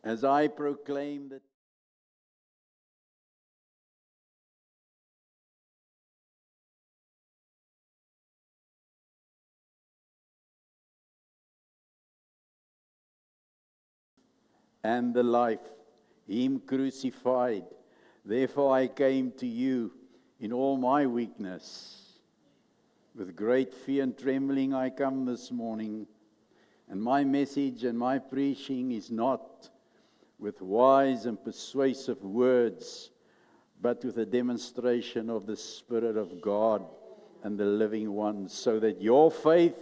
as I proclaim that and the life, Him crucified. Therefore I came to you in all my weakness. With great fear and trembling I come this morning, and my message and my preaching is not with wise and persuasive words, but with a demonstration of the Spirit of God and the living one, so that your faith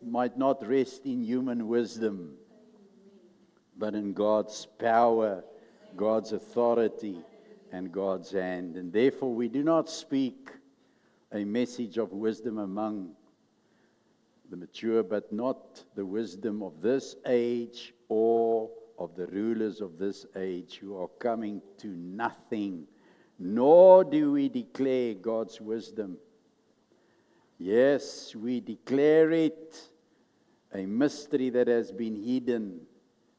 might not rest in human wisdom, but in God's power, God's authority, and God's hand. And therefore we do not speak a message of wisdom among the mature, but not the wisdom of this age or of the rulers of this age who are coming to nothing. Nor do we declare God's wisdom. Yes, we declare it a mystery that has been hidden,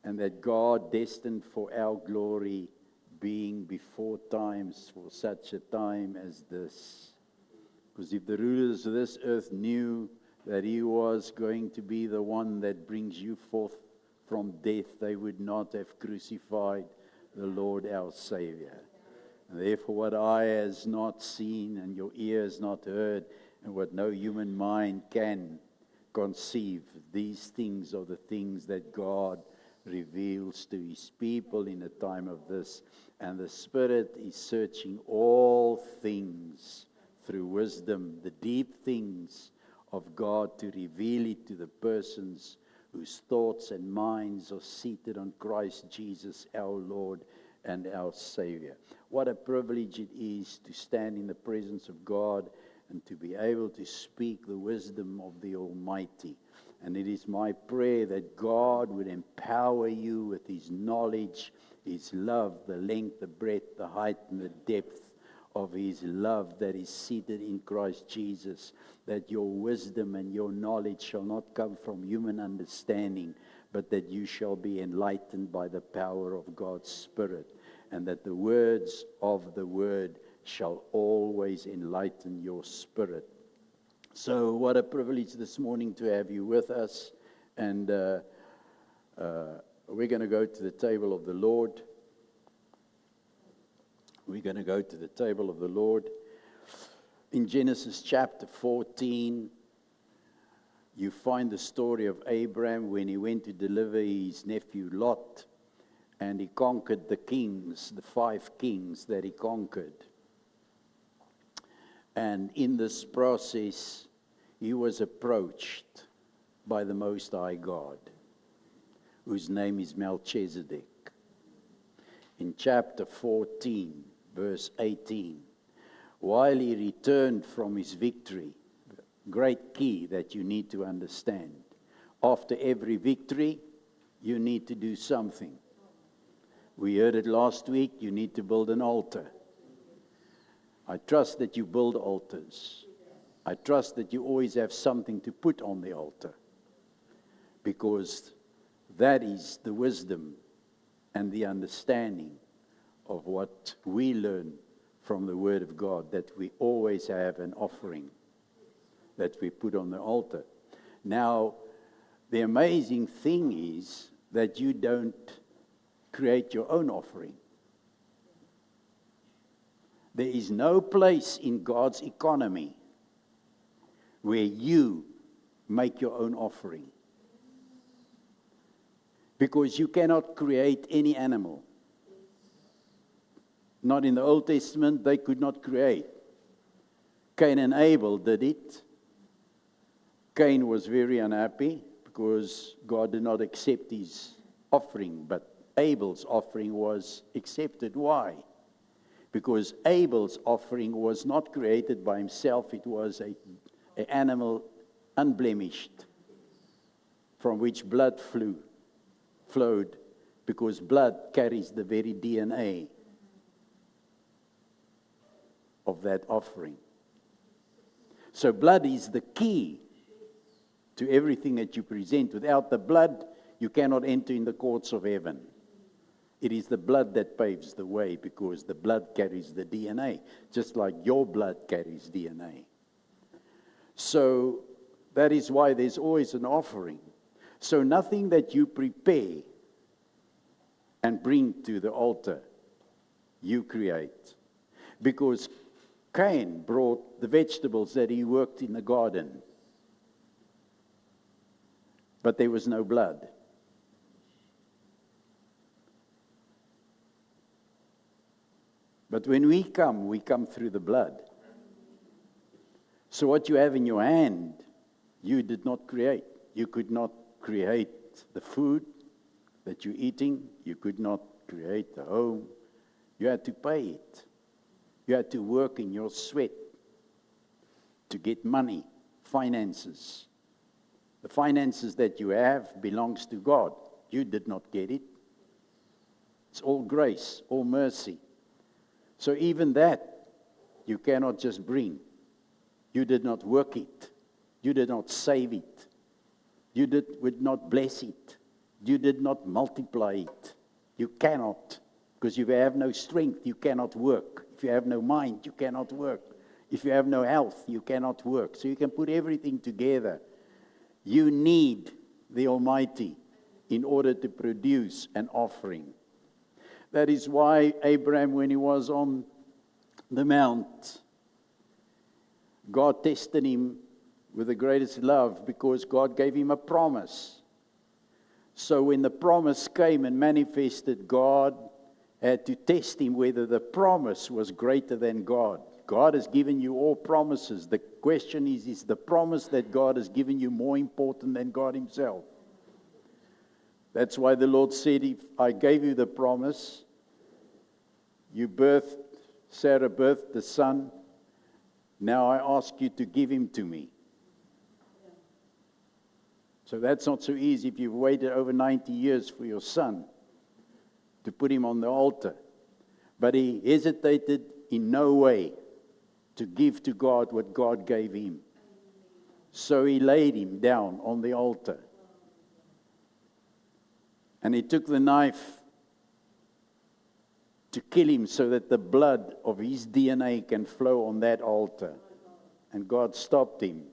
and that God destined for our glory, being before times for such a time as this. Because if the rulers of this earth knew that He was going to be the one that brings you forth from death, they would not have crucified the Lord our Savior. And therefore what eye has not seen and your ear has not heard, and what no human mind can conceive, these things are the things that God reveals to His people in a time of this. And the Spirit is searching all things through wisdom, the deep things of God, to reveal it to the persons whose thoughts and minds are seated on Christ Jesus, our Lord and our Savior. What a privilege it is to stand in the presence of God and to be able to speak the wisdom of the Almighty. And it is my prayer that God would empower you with His knowledge, His love, the length, the breadth, the height, and the depth of His love that is seated in Christ Jesus, that your wisdom and your knowledge shall not come from human understanding, but that you shall be enlightened by the power of God's Spirit, and that the words of the Word shall always enlighten your spirit. So what a privilege this morning to have you with us, and we're going to go to the table of the Lord. We're going to go to the table of the Lord. In Genesis chapter 14, you find the story of Abraham when he went to deliver his nephew Lot, and he conquered the kings, the 5 kings that he conquered. And in this process, he was approached by the Most High God, whose name is Melchizedek. In chapter 14, verse 18, while he returned from his victory, great key that you need to understand. After every victory, you need to do something. We heard it last week, you need to build an altar. I trust that you build altars. I trust that you always have something to put on the altar, because that is the wisdom and the understanding of what we learn from the Word of God, that we always have an offering that we put on the altar. Now, the amazing thing is that you don't create your own offering. There is no place in God's economy where you make your own offering. Because you cannot create any animal. Not in the Old Testament, they could not create. Cain and Abel did it. Cain was very unhappy because God did not accept his offering, but Abel's offering was accepted. Why? Because Abel's offering was not created by himself. It was an animal unblemished, from which blood flowed, because blood carries the very DNA of that offering. So blood is the key to everything that you present. Without the blood, you cannot enter in the courts of heaven. It is the blood that paves the way, because the blood carries the DNA, just like your blood carries DNA. So that is why there's always an offering. So nothing that you prepare and bring to the altar, you create. Because Cain brought the vegetables that he worked in the garden, but there was no blood. But when we come through the blood. So what you have in your hand, you did not create. You could not create the food that you're eating. You could not create the home. You had to pay it. You had to work in your sweat to get money, finances. The finances that you have belongs to God. You did not get it. It's all grace, all mercy. So even that, you cannot just bring. You did not work it. You did not save it. You would not bless it. You did not multiply it. You cannot. Because if you have no strength, you cannot work. If you have no mind, you cannot work. If you have no health, you cannot work. So you can put everything together. You need the Almighty in order to produce an offering. That is why Abraham, when he was on the mount, God tested him with the greatest love, because God gave him a promise. So when the promise came and manifested, God had to test him whether the promise was greater than God. God has given you all promises. The question is the promise that God has given you more important than God himself? That's why the Lord said, if I gave you the promise, Sarah birthed the son, now I ask you to give him to me. So that's not so easy if you've waited over 90 years for your son to put him on the altar. But he hesitated in no way to give to God what God gave him. So he laid him down on the altar. And he took the knife to kill him so that the blood of his DNA can flow on that altar. And God stopped him.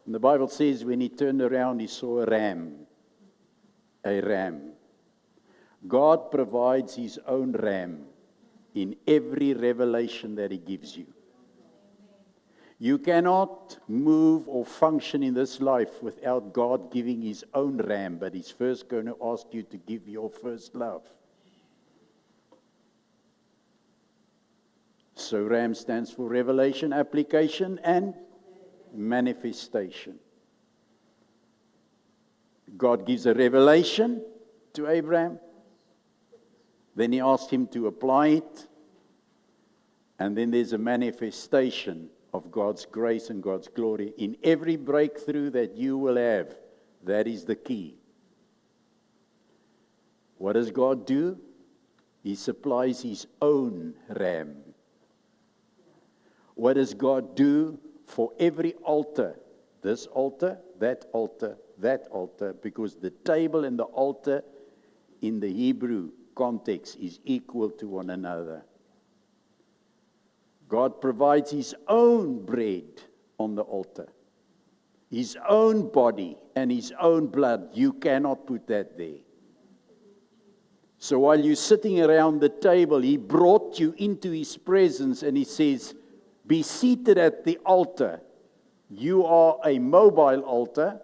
And the Bible says when he turned around, he saw a ram. A ram. God provides his own ram in every revelation that he gives you. You cannot move or function in this life without God giving his own ram, but he's first going to ask you to give your first love. So RAM stands for revelation, application, and manifestation. God gives a revelation to Abraham. Then he asked him to apply it. And then there's a manifestation of God's grace and God's glory. In every breakthrough that you will have, that is the key. What does God do? He supplies his own ram. What does God do for every altar? This altar, that altar, that altar. Because the table and the altar in the Hebrew context is equal to one another. God provides his own bread on the altar. His own body and his own blood. You cannot put that there. So while you're sitting around the table, he brought you into his presence and he says, be seated at the altar. You are a mobile altar,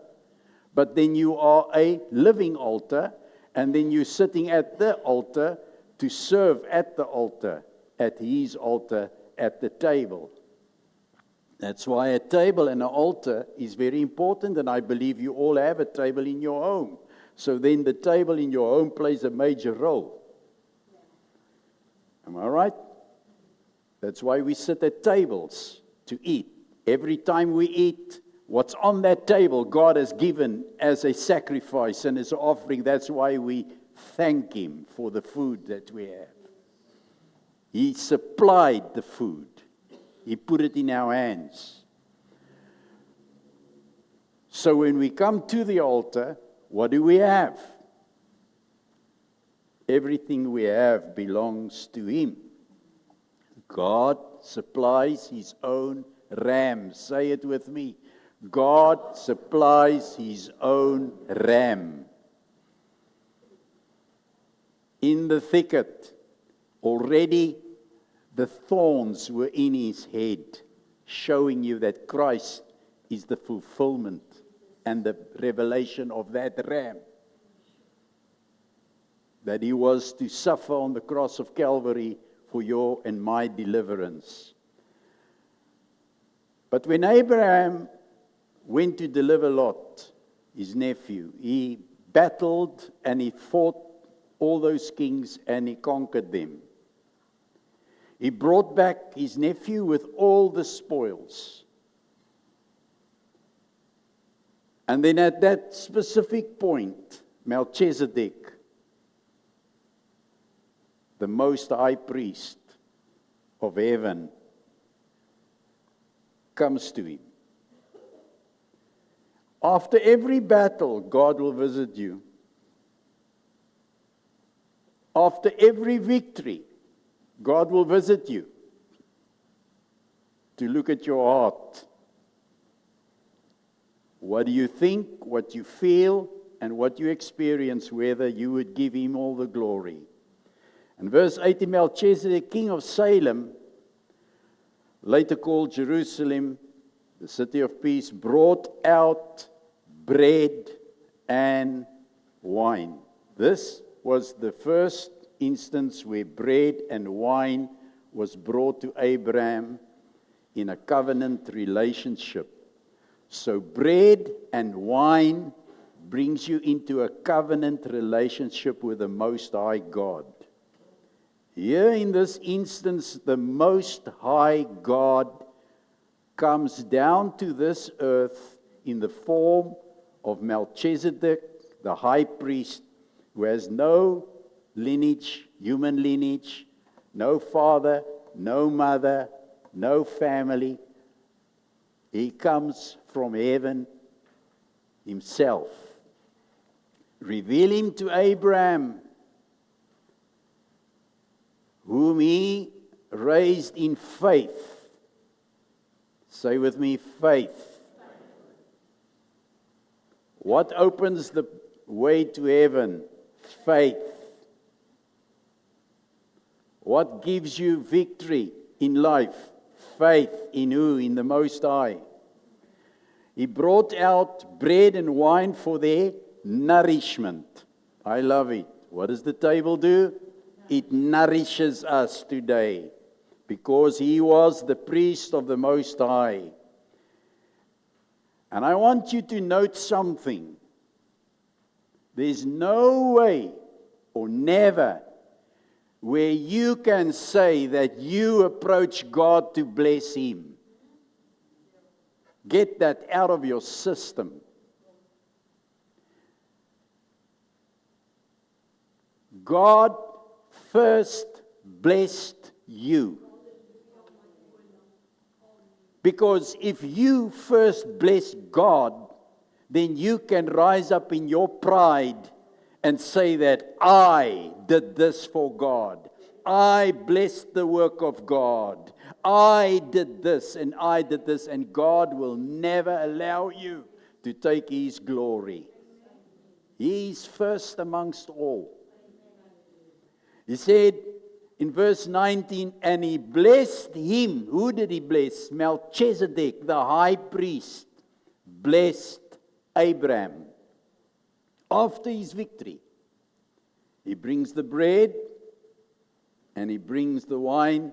but then you are a living altar, and then you're sitting at the altar to serve at the altar, at his altar, at the table. That's why a table and an altar is very important, and I believe you all have a table in your home. So then the table in your home plays a major role. Am I right? That's why we sit at tables to eat. Every time we eat, what's on that table, God has given as a sacrifice and as an offering. That's why we thank him for the food that we have. He supplied the food. He put it in our hands. So when we come to the altar, What do we have? Everything we have belongs to Him. God supplies His own ram. Say it with me. God supplies His own ram. In the thicket, already the thorns were in His head, showing you that Christ is the fulfillment and the revelation of that ram. That He was to suffer on the cross of Calvary for your and my deliverance. But when Abraham went to deliver Lot, his nephew, he battled and he fought all those kings and he conquered them. He brought back his nephew with all the spoils. And then at that specific point, Melchizedek, the most high priest of heaven, comes to him. After every battle, God will visit you. After every victory, God will visit you to look at your heart. What do you think, what you feel, and what you experience, whether you would give Him all the glory. And verse 18, Melchizedek, king of Salem, later called Jerusalem, the city of peace, brought out bread and wine. This was the first instance where bread and wine was brought to Abraham in a covenant relationship. So bread and wine brings you into a covenant relationship with the Most High God. Here in this instance, the Most High God comes down to this earth in the form of Melchizedek, the high priest, who has no lineage, human lineage, no father, no mother, no family. He comes from heaven Himself. Reveal Him to Abraham, whom He raised in faith. Say with me, faith. What opens the way to heaven? Faith. What gives you victory in life? Faith in who? In the Most High. He brought out bread and wine for their nourishment. I love it. What does the table do? It nourishes us today because He was the priest of the Most High. And I want you to note something. There's no way or never where you can say that you approach God to bless Him. Get that out of your system. God first blessed you. Because if you first bless God, then you can rise up in your pride and say that I did this for God. I blessed the work of God. I did this and I did this, and God will never allow you to take His glory. He's first amongst all. He said in verse 19, and He blessed him. Who did He bless? Melchizedek, the high priest, blessed Abraham. After his victory, He brings the bread and He brings the wine,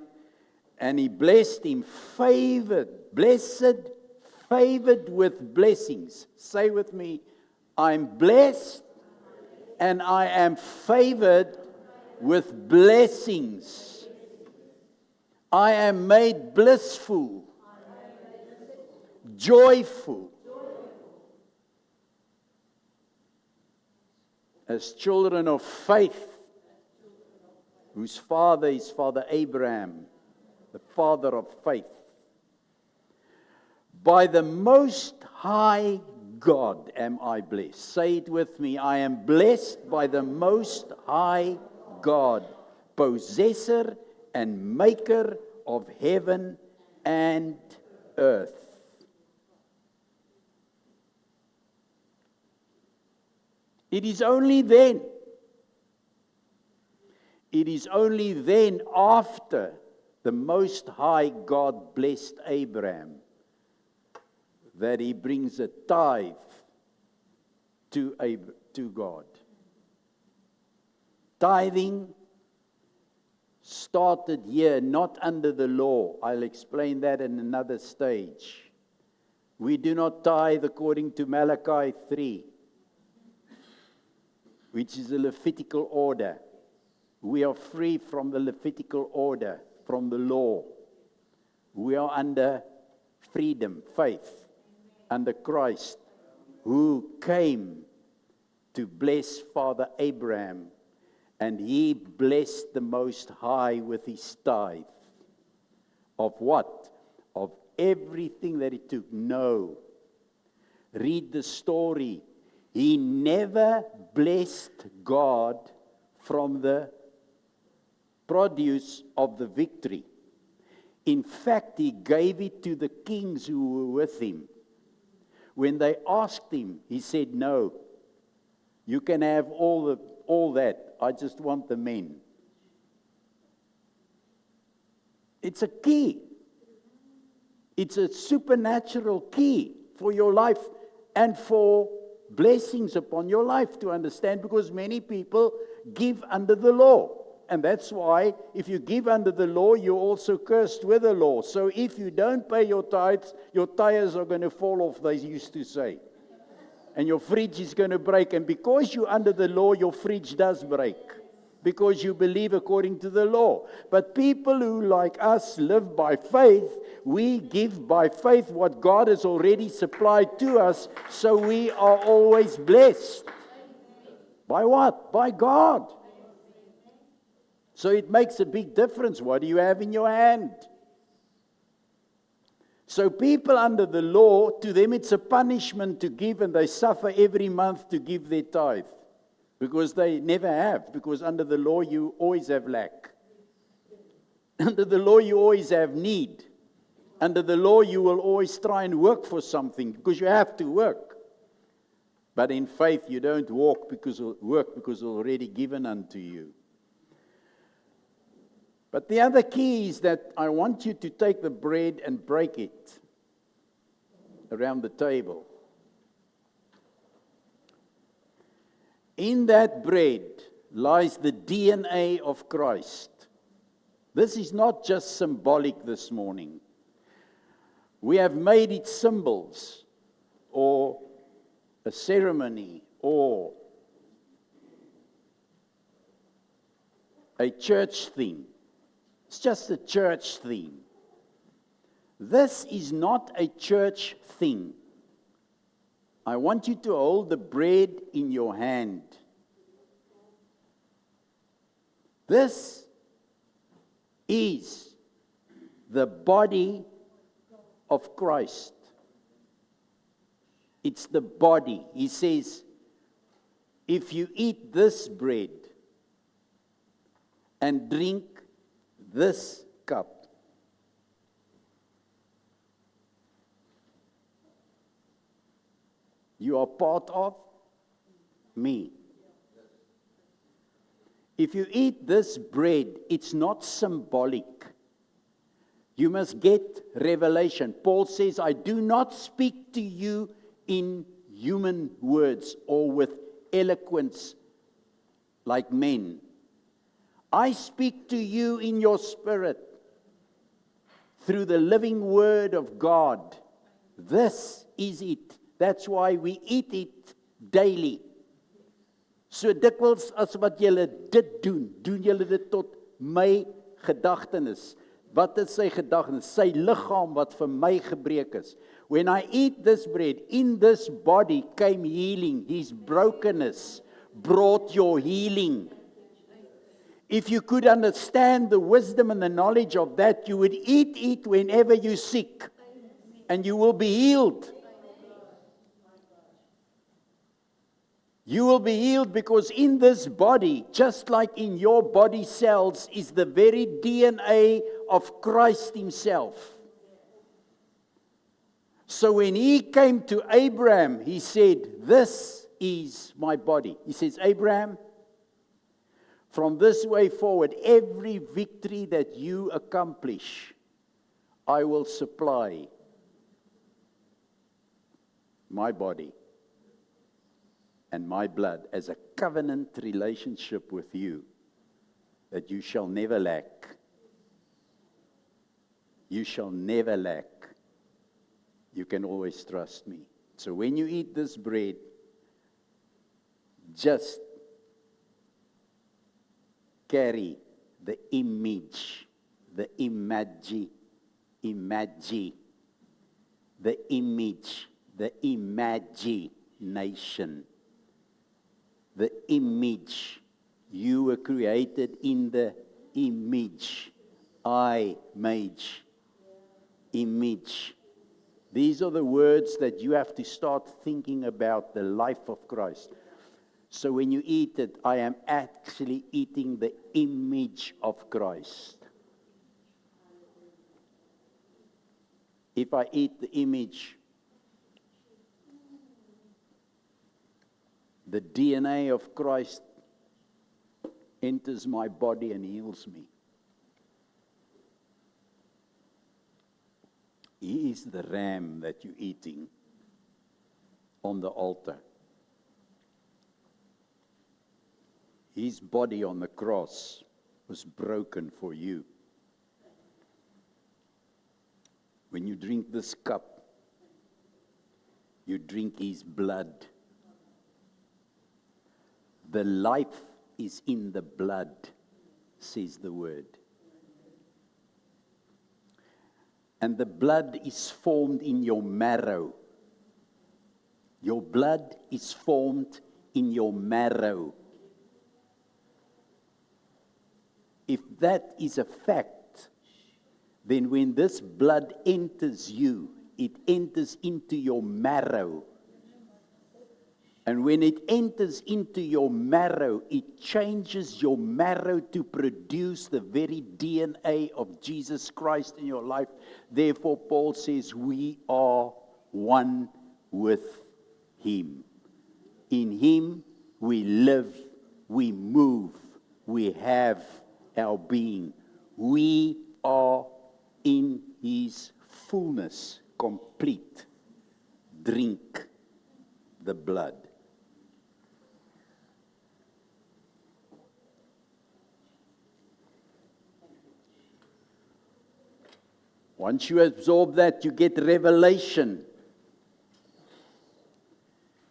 and He blessed him, favored, blessed, favored with blessings. Say with me, I'm blessed and I am favored with blessings. I am made blissful, joyful. As children of faith, whose father is Father Abraham, the father of faith. By the Most High God am I blessed. Say it with me. I am blessed by the Most High God, possessor and maker of heaven and earth. It is only then after the Most High God blessed Abraham that he brings a tithe to God. Tithing started here, not under the law. I'll explain that in another stage. We do not tithe according to Malachi 3, which is a Levitical order. We are free from the Levitical order, from the law. We are under freedom, faith, under Christ, who came to bless Father Abraham, and he blessed the Most High with his tithe. Of what? Of everything that he took. No. Read the story. He never blessed God from the produce of the victory. In fact, he gave it to the kings who were with him. When they asked him, he said, no, you can have all that. I just want the men. It's a key. It's a supernatural key for your life and for blessings upon your life to understand, because many people give under the law. And that's why if you give under the law, you're also cursed with the law. So if you don't pay your tithes, your tires are going to fall off, they used to say. And your fridge is going to break. And because you're under the law, your fridge does break. Because you believe according to the law. But people who, like us, live by faith, we give by faith what God has already supplied to us. So we are always blessed. By what? By God. So it makes a big difference. What do you have in your hand? So people under the law, to them it's a punishment to give, and they suffer every month to give their tithe. Because they never have. Because under the law you always have lack. Under the law you always have need. Under the law you will always try and work for something, because you have to work. But in faith you don't work because it's already given unto you. But the other key is that I want you to take the bread and break it around the table. In that bread lies the DNA of Christ. This is not just symbolic this morning. We have made it symbols, or a ceremony, or a church thing. It's just a church thing. This is not a church thing. I want you to hold the bread in your hand. This is the body of Christ. It's the body. He says, if you eat this bread and drink this cup, you are part of me. If you eat this bread, it's not symbolic. You must get revelation. Paul says, I do not speak to you in human words or with eloquence like men. I speak to you in your spirit through the living word of God. This is it. That's why we eat it daily. So dikwels as wat julle dit doen julle dit tot my gedagtenis. Wat is sy gedagtenis? Sy liggaam wat vir my gebreek is. When I eat this bread, in this body came healing. His brokenness brought your healing. If you could understand the wisdom and the knowledge of that, you would eat it whenever you're sick, and you will be healed. You will be healed because in this body, just like in your body cells, is the very DNA of Christ Himself. So when He came to Abraham, He said, "This is my body." He says, "Abraham, from this way forward, every victory that you accomplish, I will supply my body and my blood as a covenant relationship with you, that you shall never lack. You shall never lack. You can always trust me." So when you eat this bread, just carry the image, the imagination, the image. You were created in the image. Image. These are the words that you have to start thinking about the life of Christ. So when you eat it, I am actually eating the image of Christ. If I eat the image, the DNA of Christ enters my body and heals me. He is the ram that you're eating on the altar. His body on the cross was broken for you. When you drink this cup, you drink His blood. The life is in the blood, says the word. And the blood is formed in your marrow. Your blood is formed in your marrow. If that is a fact, then when this blood enters you, it enters into your marrow. And when it enters into your marrow, it changes your marrow to produce the very DNA of Jesus Christ in your life. Therefore, Paul says, we are one with Him. In Him we live, we move, we have our being. We are in His fullness, complete. Drink the blood. Once you absorb that, you get revelation.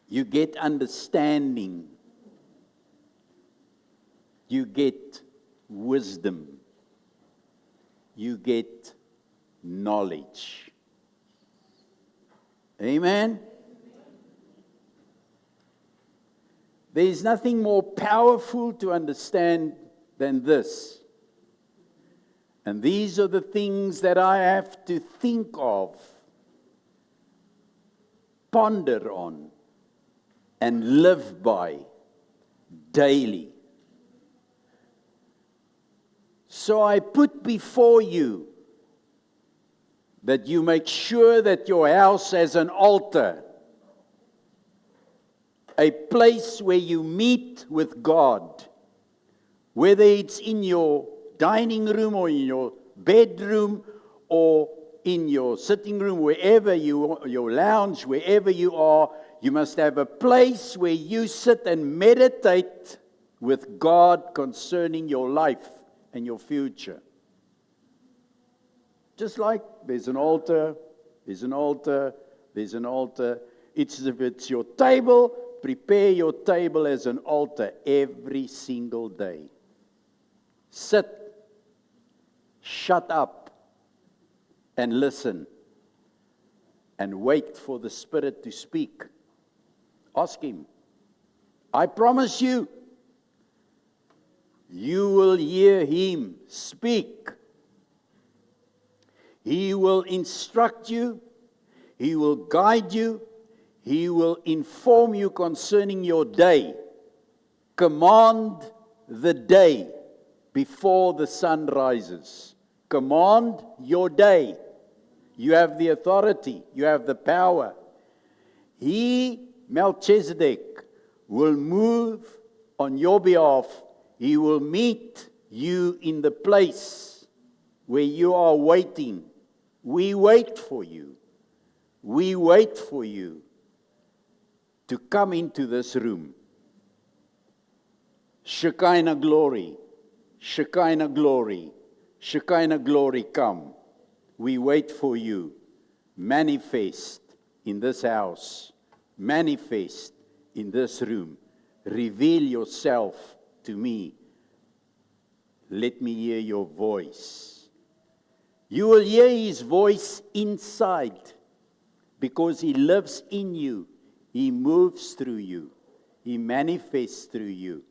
You get understanding. You get wisdom. You get knowledge. Amen? There is nothing more powerful to understand than this. And these are the things that I have to think of, ponder on, and live by daily. So I put before you that you make sure that your house has an altar, a place where you meet with God, whether it's in your dining room or in your bedroom or in your sitting room, wherever your lounge, wherever you are, you must have a place where you sit and meditate with God concerning your life and your future. Just like there's an altar, there's an altar, there's an altar. It's if it's your table, prepare your table as an altar every single day. Sit, shut up, and listen, and wait for the Spirit to speak. Ask Him. I promise you, you will hear Him speak. He will instruct you. He will guide you. He will inform you concerning your day. Command the day before the sun rises. Command your day. You have the authority. You have the power. He, Melchizedek, will move on your behalf. He will meet you in the place where you are waiting. We wait for you. We wait for you to come into this room. Shekinah glory, Shekinah glory, Shekinah glory come. We wait for you. Manifest in this house. Manifest in this room. Reveal yourself to me. Let me hear your voice. You will hear His voice inside because He lives in you. He moves through you. He manifests through you.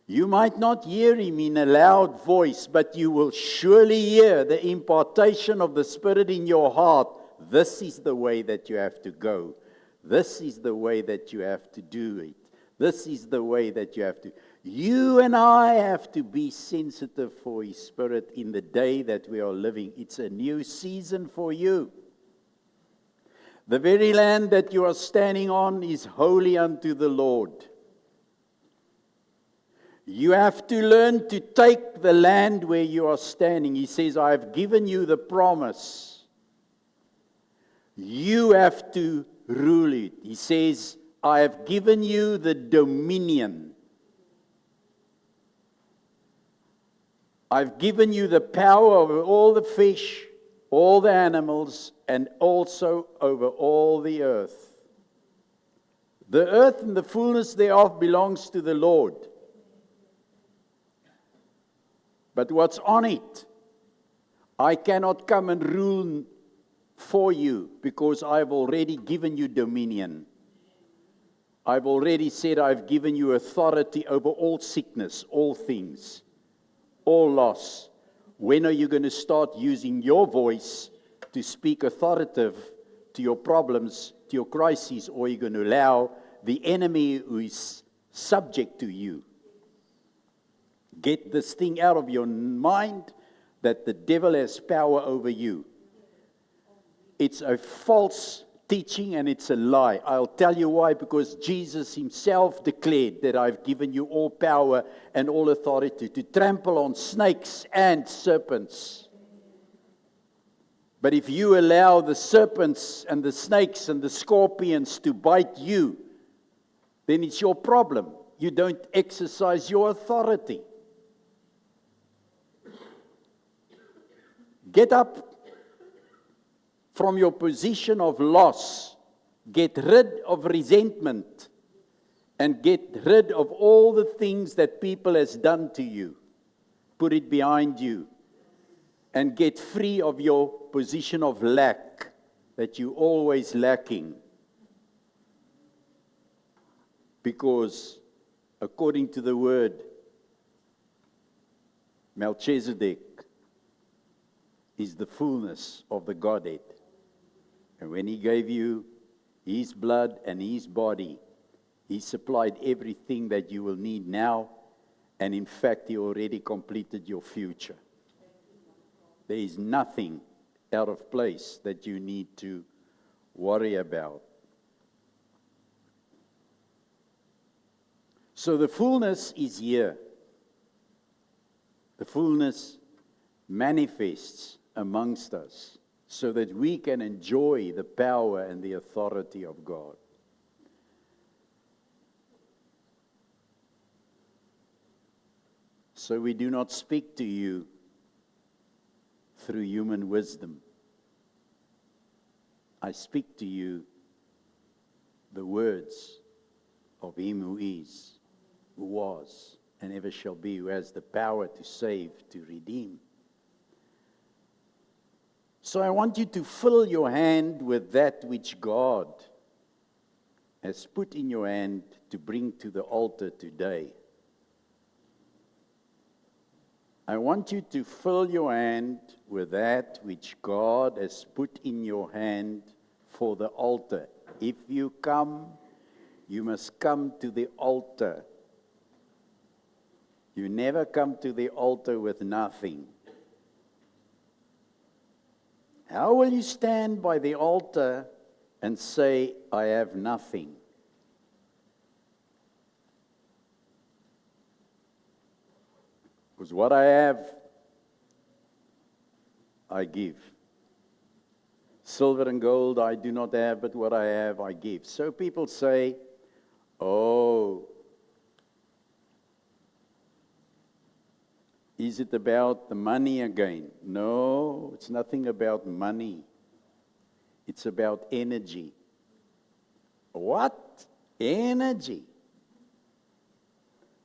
You might not hear Him in a loud voice, but you will surely hear the impartation of the Spirit in your heart. This is the way that you have to go. This is the way that you have to do it. This is the way that you have to. You and I have to be sensitive for His Spirit in the day that we are living. It's a new season for you. The very land that you are standing on is holy unto the Lord. You have to learn to take the land where you are standing. He says, I have given you the promise. You have to rule it. He says, I have given you the dominion. I've given you the power over all the fish, all the animals, and also over all the earth. The earth and the fullness thereof belongs to the Lord. But what's on it? I cannot come and rule for you because I've already given you dominion. I've already said I've given you authority over all sickness, all things, all loss. When are you going to start using your voice to speak authoritative to your problems, to your crises, or are you going to allow the enemy who is subject to you? Get this thing out of your mind that the devil has power over you. It's a false teaching and it's a lie. I'll tell you why, because Jesus Himself declared that I've given you all power and all authority to trample on snakes and serpents. But if you allow the serpents and the snakes and the scorpions to bite you, then it's your problem. You don't exercise your authority. Get up from your position of loss. Get rid of resentment. And get rid of all the things that people has done to you. Put it behind you. And get free of your position of lack. That you're always lacking. Because according to the word, Melchizedek is the fullness of the Godhead. And when He gave you His blood and His body, He supplied everything that you will need now. And in fact, He already completed your future. There is nothing out of place that you need to worry about. So the fullness is here. The fullness manifests amongst us so that we can enjoy the power and the authority of God. So we do not speak to you through human wisdom. I speak to you the words of Him who is, who was, and ever shall be, who has the power to save, to redeem. So I want you to fill your hand with that which God has put in your hand to bring to the altar today. I want you to fill your hand with that which God has put in your hand for the altar. If you come, you must come to the altar. You never come to the altar with nothing. How will you stand by the altar and say, I have nothing? Because what I have, I give. Silver and gold I do not have, but what I have, I give. So people say, oh, is it about the money again? No, it's nothing about money. It's about energy. What? Energy?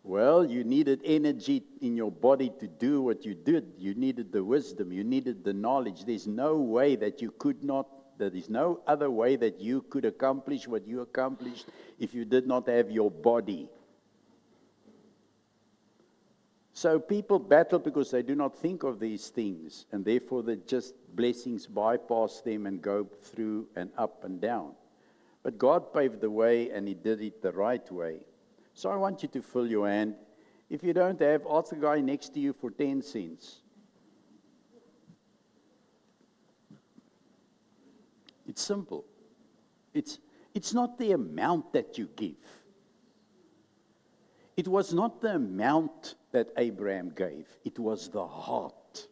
Well, you needed energy in your body to do what you did. You needed the wisdom. You needed the knowledge. There's no way that you could not, there is no other way that you could accomplish what you accomplished if you did not have your body. So people battle because they do not think of these things, and therefore the just blessings bypass them and go through and up and down. But God paved the way, and He did it the right way. So I want you to fill your hand. If you don't have, ask the guy next to you for 10 cents. It's simple. It's not the amount that you give. It was not the amount that Abraham gave. It was the heart.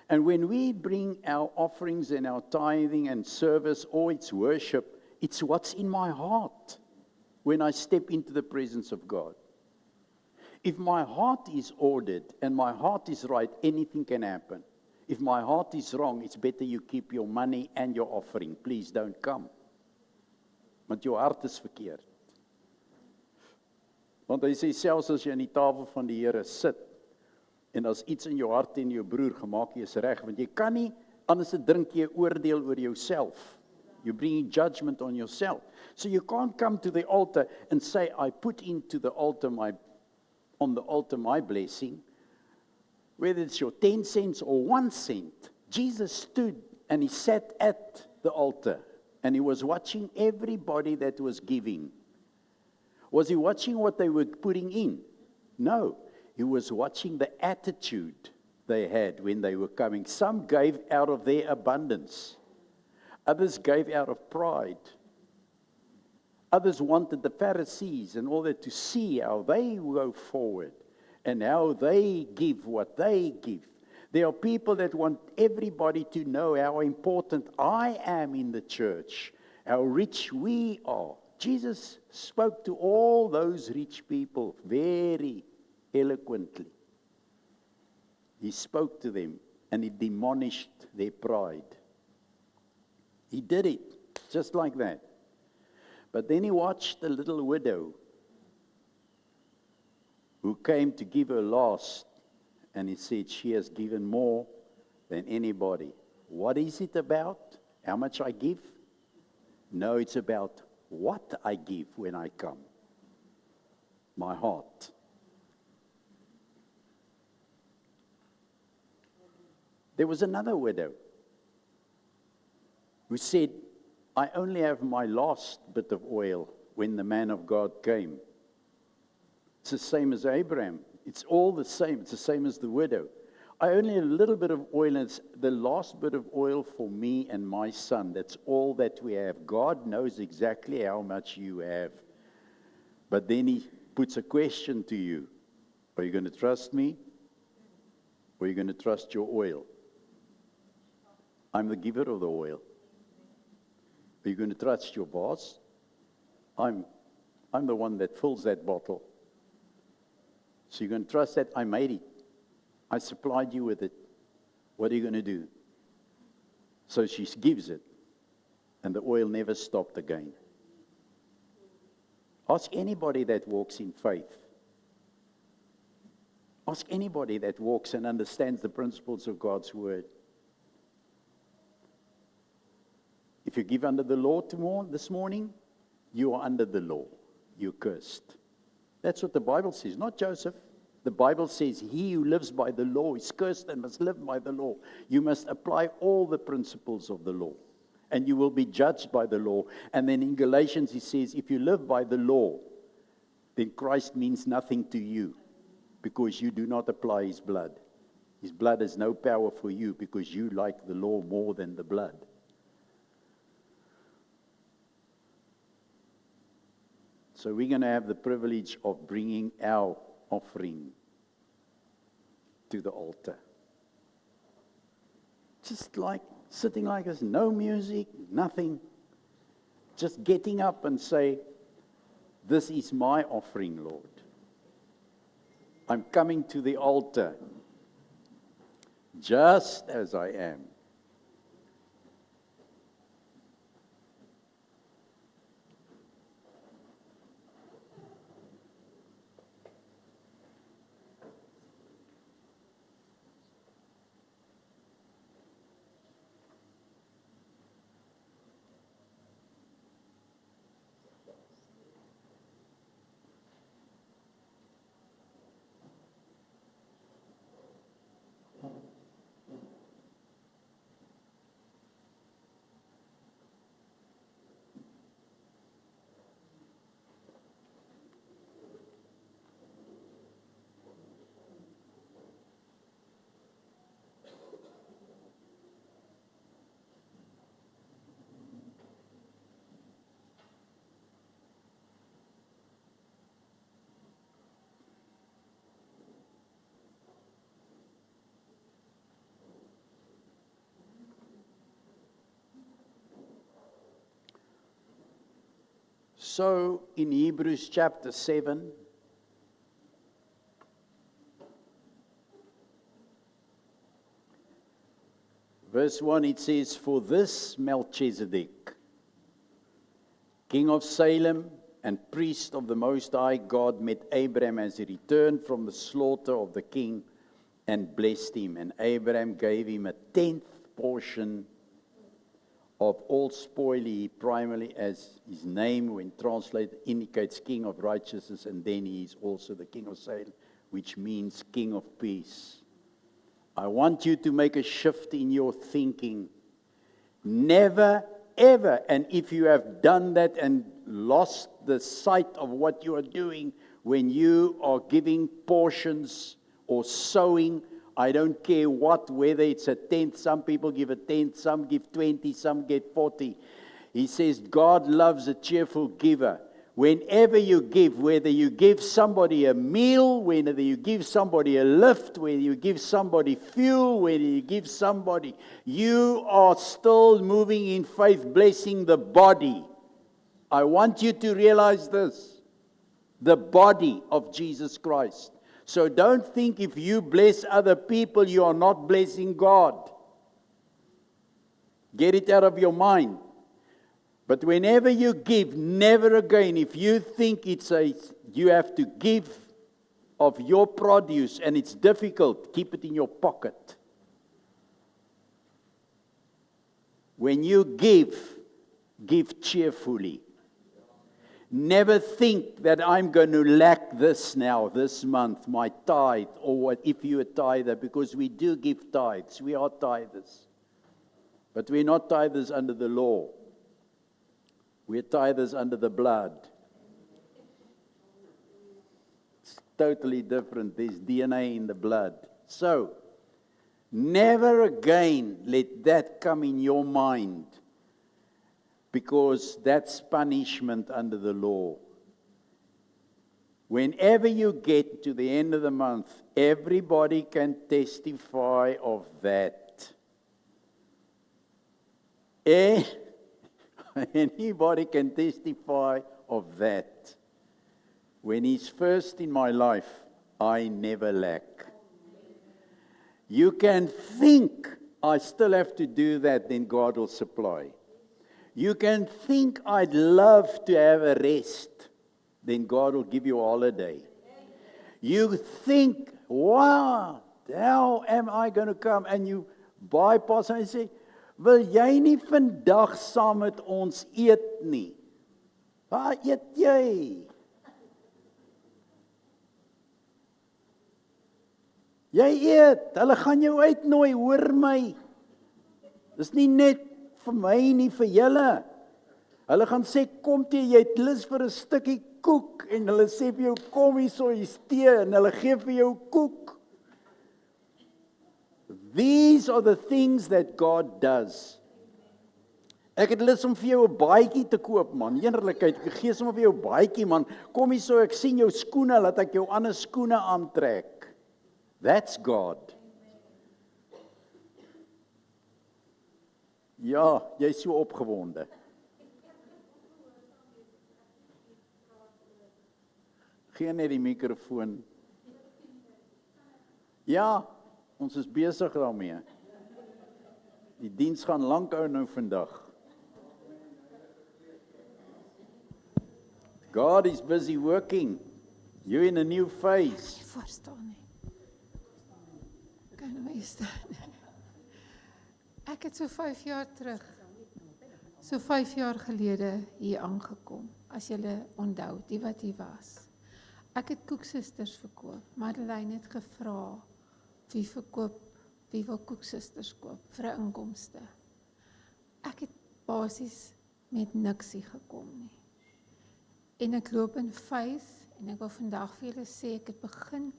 And when we bring our offerings and our tithing and service or it's worship, it's what's in my heart when I step into the presence of God. If my heart is ordered and my heart is right, anything can happen. If my heart is wrong, it's better you keep your money and your offering. Please don't come. Want jou hart is verkeerd. Want hy sê, selfs as jy aan die tafel van die Here sit, en as iets in jou hart en jou broer gemaak is reg, want jy kan nie, anders drink jy oordeel oor jouself. You bring judgment on yourself. So you can't come to the altar and say, I put into the altar on the altar my blessing, whether it's your 10 cents or 1 cent. Jesus stood and He sat at the altar, and He was watching everybody that was giving. Was He watching what they were putting in? No. He was watching the attitude they had when they were coming. Some gave out of their abundance. Others gave out of pride. Others wanted the Pharisees and all that to see how they go forward and how they give what they give. There are people that want everybody to know how important I am in the church, how rich we are. Jesus spoke to all those rich people very eloquently. He spoke to them and He demolished their pride. He did it just like that. But then He watched the little widow who came to give her last, and He said, she has given more than anybody. What is it about? How much I give? No, it's about what I give when I come. My heart. There was another widow who said, I only have my last bit of oil when the man of God came. It's the same as Abraham. It's all the same. It's the same as the widow. I only have a little bit of oil, and it's the last bit of oil for me and my son. That's all that we have. God knows exactly how much you have. But then He puts a question to you. Are you going to trust me? Or are you going to trust your oil? I'm the giver of the oil. Are you going to trust your boss? I'm the one that fills that bottle. So you're going to trust that I made it. I supplied you with it. What are you going to do? So she gives it, and the oil never stopped again. Ask anybody that walks in faith. Ask anybody that walks and understands the principles of God's word. If you give under the law this morning, you are under the law. You're cursed. That's what the Bible says, not Joseph. The Bible says he who lives by the law is cursed and must live by the law. You must apply all the principles of the law. and you will be judged by the law. And then in Galatians he says, if you live by the law, then Christ means nothing to you, because you do not apply his blood. His blood has no power for you, because you like the law more than the blood. So we're going to have the privilege of bringing our offering to the altar. Just like sitting like this, no music, nothing. Just getting up and say, this is my offering, Lord. I'm coming to the altar just as I am. So, in Hebrews chapter 7, verse 1, it says, for this Melchizedek, king of Salem and priest of the Most High God, met Abraham as he returned from the slaughter of the king and blessed him. And Abraham gave him a 10th portion of all spoil, he primarily, as his name when translated indicates, king of righteousness, and then he is also the king of Salem, which means king of peace. I want you to make a shift in your thinking. Never, ever, and if you have done that and lost the sight of what you are doing, when you are giving portions or sowing, I don't care what, whether it's a 10th, some people give a 10th, some give 20, some get 40. He says God loves a cheerful giver. Whenever you give, whether you give somebody a meal, whether you give somebody a lift, whether you give somebody fuel, whether you give somebody, you are still moving in faith, blessing the body. I want you to realize this, the body of Jesus Christ. So don't think if you bless other people, you are not blessing God. Get it out of your mind. But whenever you give, never again, if you think you have to give of your produce and it's difficult, keep it in your pocket. When you give cheerfully. Never think that I'm going to lack this now, this month, my tithe, or what, if you're a tither, because we do give tithes. We are tithers. But we're not tithers under the law. We're tithers under the blood. It's totally different. There's DNA in the blood. So, never again let that come in your mind, because that's punishment under the law. Whenever you get to the end of the month, everybody can testify of that. Anybody can testify of that. When he's first in my life, I never lack. You can think, I still have to do that, then God will supply. You can think, I'd love to have a rest, then God will give you a holiday. You think, wow, how am I going to come? And you bypass and say, wil jy nie vandag saam met ons eet nie? Waar eet jy? Jy eet, hulle gaan jou uitnooi, hoor my. Dis nie net vir my nie vir julle. Hulle gaan sê, kom toe, jy het lus vir 'n stukkie koek, en hulle sê vir jou, kom hierso, hier's tee, en hulle gee vir jou koek. These are the things that God does. Ek het lus om vir jou 'n baadjie te koop, man. Heerlikheid, ek gee sommer vir jou 'n baadjie, man. Kom hierso, ek sien jou skoene, laat ek jou ander skoene aantrek. That's God. Ja, jy's so opgewonde. Gee net die mikrofoon. Ja, ons is besig daarmee. Die diens gaan lank hou nou vandag. God is busy working. You're in a new phase. Nie verstaan nie. Kan my staan? Ek het so 5 jaar terug, so 5 jaar gelede hier aangekom, as julle onthou, die wat hier was. Ek het koeksisters verkoop. Madeleine het gevra, wie wil koeksisters koop vir 'n inkomste. Ek het basies met niksie gekom nie. En ek loop in Face, en ek wil vandag vir julle sê, ek het begin,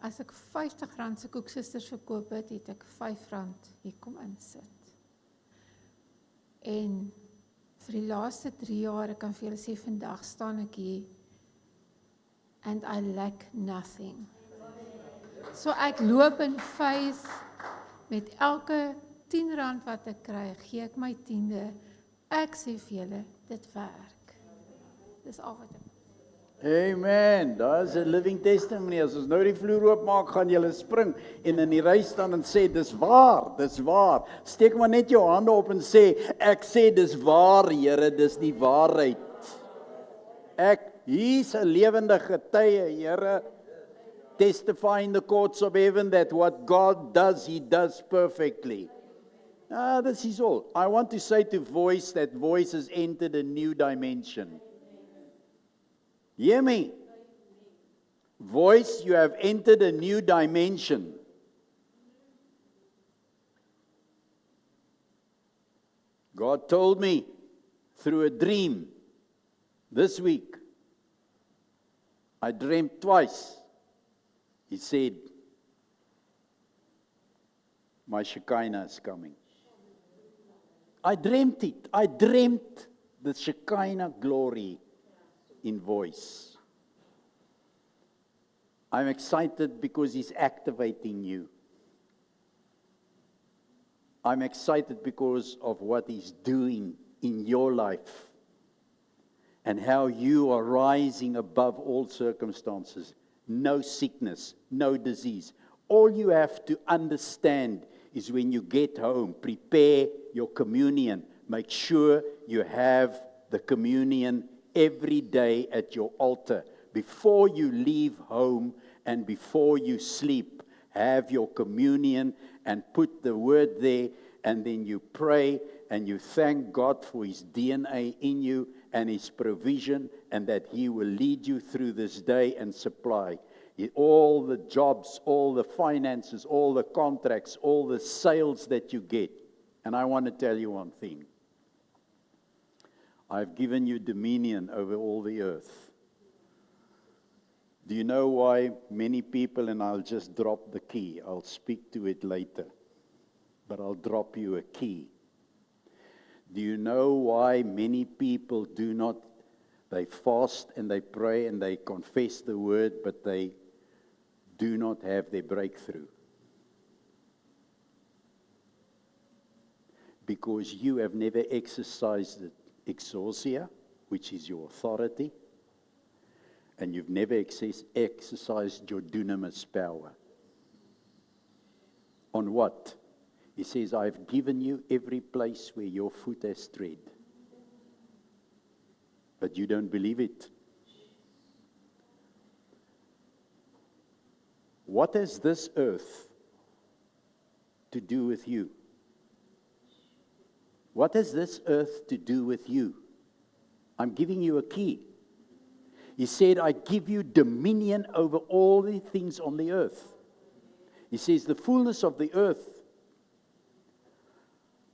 as ek R50 se koeksisters verkoop het, het ek R5 hier kom insit. En vir die laaste 3 jaar, ek kan vir julle sê, vandag staan ek hier, and I lack nothing. So ek loop in Face, met elke R10 wat ek kry, gee ek my 10de, ek sê vir julle, dit werk. Dis al wat ek. Amen. Daar's 'n living testimony. As ons nou die vloer oopmaak, gaan julle spring en in die ry staan en sê, dis waar, dis waar. Steek maar net jou hande op en sê, ek sê dis waar, Here, dis die waarheid. Hier's 'n lewende getuie, Here, testifying the courts of heaven that what God does, He does perfectly. This is all. I want to say to Voice that Voice has entered a new dimension. Hear me. Voice, you have entered a new dimension. God told me through a dream this week. I dreamt twice. He said, my Shekinah is coming. I dreamt it. I dreamt the Shekinah glory in Voice. I'm excited because He's activating you. I'm excited because of what He's doing in your life and how you are rising above all circumstances. No sickness, no disease. All you have to understand is when you get home, prepare your communion. Make sure you have the communion every day at your altar. Before you leave home and before you sleep, have your communion and put the word there, and then you pray and you thank God for His DNA in you and His provision, and that He will lead you through this day and supply all the jobs, all the finances, all the contracts, all the sales that you get. And I want to tell you one thing. I've given you dominion over all the earth. Do you know why many people, and I'll just drop the key, I'll speak to it later, but I'll drop you a key. Do you know why many people they fast and they pray and they confess the word, but they do not have their breakthrough? Because you have never exercised it. Exousia, which is your authority, and you've never exercised your dunamis power. On what? He says, I've given you every place where your foot has tread. But you don't believe it. What has this earth to do with you? What has this earth to do with you? I'm giving you a key. He said, I give you dominion over all the things on the earth. He says, the fullness of the earth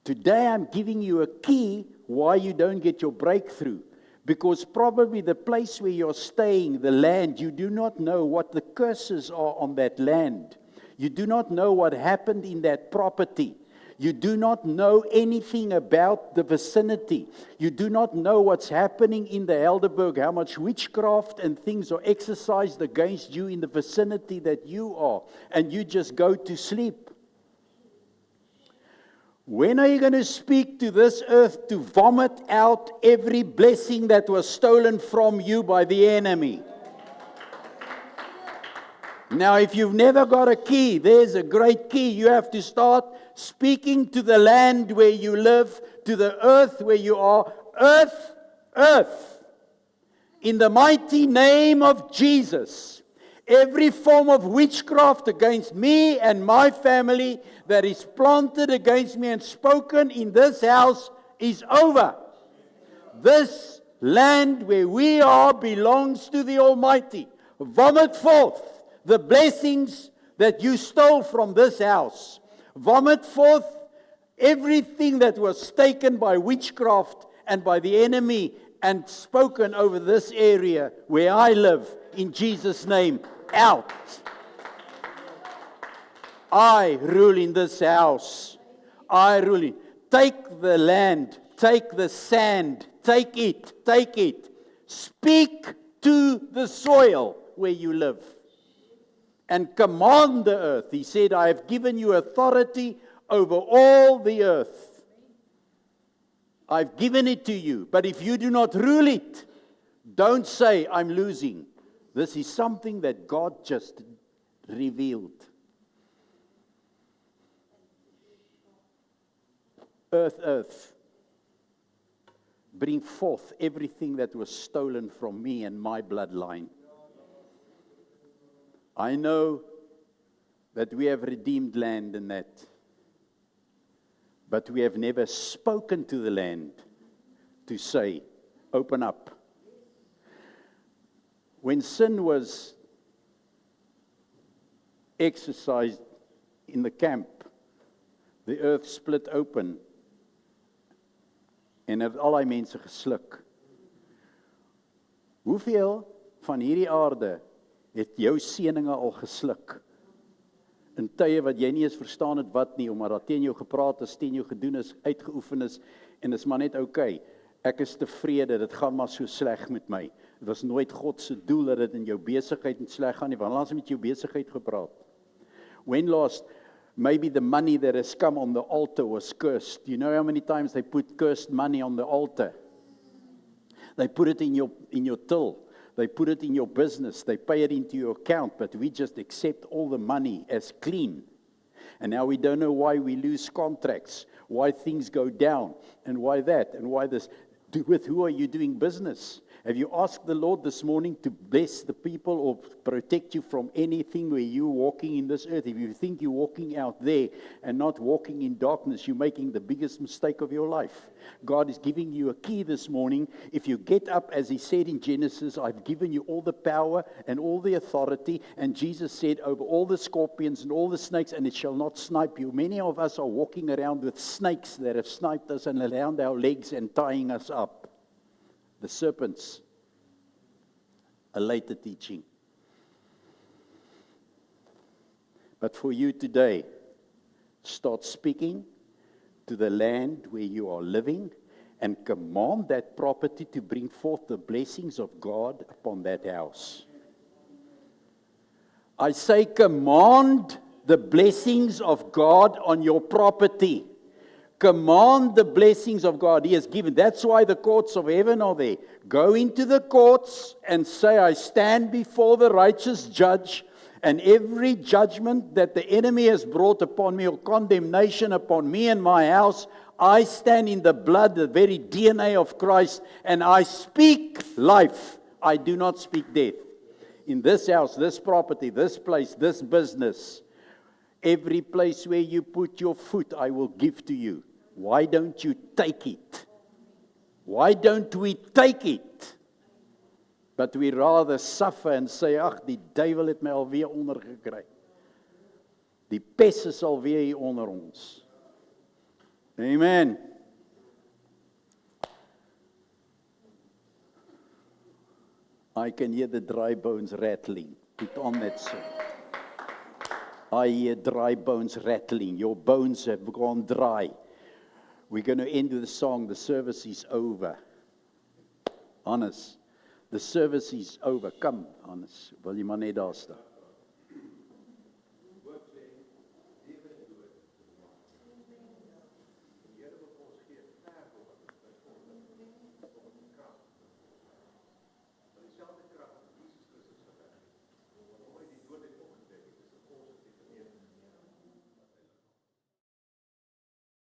Today I'm giving you a key why you don't get your breakthrough. Because probably the place where you're staying, the land, you do not know what the curses are on that land. You do not know what happened in that property. You do not know anything about the vicinity. You do not know what's happening in the Helderberg, how much witchcraft and things are exercised against you in the vicinity that you are. And you just go to sleep. When are you going to speak to this earth to vomit out every blessing that was stolen from you by the enemy? Now, if you've never got a key, there's a great key. You have to start speaking to the land where you live, to the earth where you are. Earth, earth, in the mighty name of Jesus. Every form of witchcraft against me and my family that is planted against me and spoken in this house is over. This land where we are belongs to the Almighty. Vomit forth the blessings that you stole from this house. Vomit forth everything that was taken by witchcraft and by the enemy and spoken over this area where I live, in Jesus' name. Out. I rule in this house. I rule in. Take the land, take the sand, take it. Speak to the soil where you live. And command the earth. He said, I have given you authority over all the earth. I've given it to you. But if you do not rule it, don't say, I'm losing. This is something that God just revealed. Earth, earth, bring forth everything that was stolen from me and my bloodline. I know that we have redeemed land and that, but we have never spoken to the land to say, open up. When sin was exercised in the camp, the earth split open en het al die mense gesluk. Hoeveel van hierdie aarde het jou seëninge al gesluk? In tye wat jy nie eens verstaan het wat nie, omdat daar teen jou gepraat is, teen jou gedoen is, uitgeoefen is, en is maar net okay. Ek is tevrede, dit gaan maar so sleg met my. Dit was nooit God se doel dat dit in jou besigheid moet sleg gaan nie, want laas met jou besigheid gepraat. When last, maybe the money that has come on the altar was cursed. You know how many times they put cursed money on the altar? They put it in your till. They put it in your business. They pay it into your account, but we just accept all the money as clean. And now we don't know why we lose contracts, why things go down, and why that, and why this. With who are you doing business? Have you asked the Lord this morning to bless the people or protect you from anything where you're walking in this earth? If you think you're walking out there and not walking in darkness, you're making the biggest mistake of your life. God is giving you a key this morning. If you get up, as He said in Genesis, I've given you all the power and all the authority. And Jesus said, over all the scorpions and all the snakes, and it shall not snipe you. Many of us are walking around with snakes that have sniped us and around our legs and tying us up. The serpents, a later teaching. But for you today, start speaking to the land where you are living and command that property to bring forth the blessings of God upon that house. I say command the blessings of God on your property. Command the blessings of God He has given. That's why the courts of heaven are there. Go into the courts and say, I stand before the righteous judge, and every judgment that the enemy has brought upon me or condemnation upon me and my house, I stand in the blood, the very DNA of Christ, and I speak life. I do not speak death. In this house, this property, this place, this business, every place where you put your foot, I will give to you. Why don't you take it? Why don't we take it? But we rather suffer and say, ag, die duiwel het my alweer ondergekry. Die pes is alweer hier onder ons. Amen. I can hear the dry bones rattling. Put on that song. I hear dry bones rattling. Your bones have gone dry. We're going to end with a song. The service is over. Hannes, the service is over. Come, Hannes. Wil jy maar net daar staan?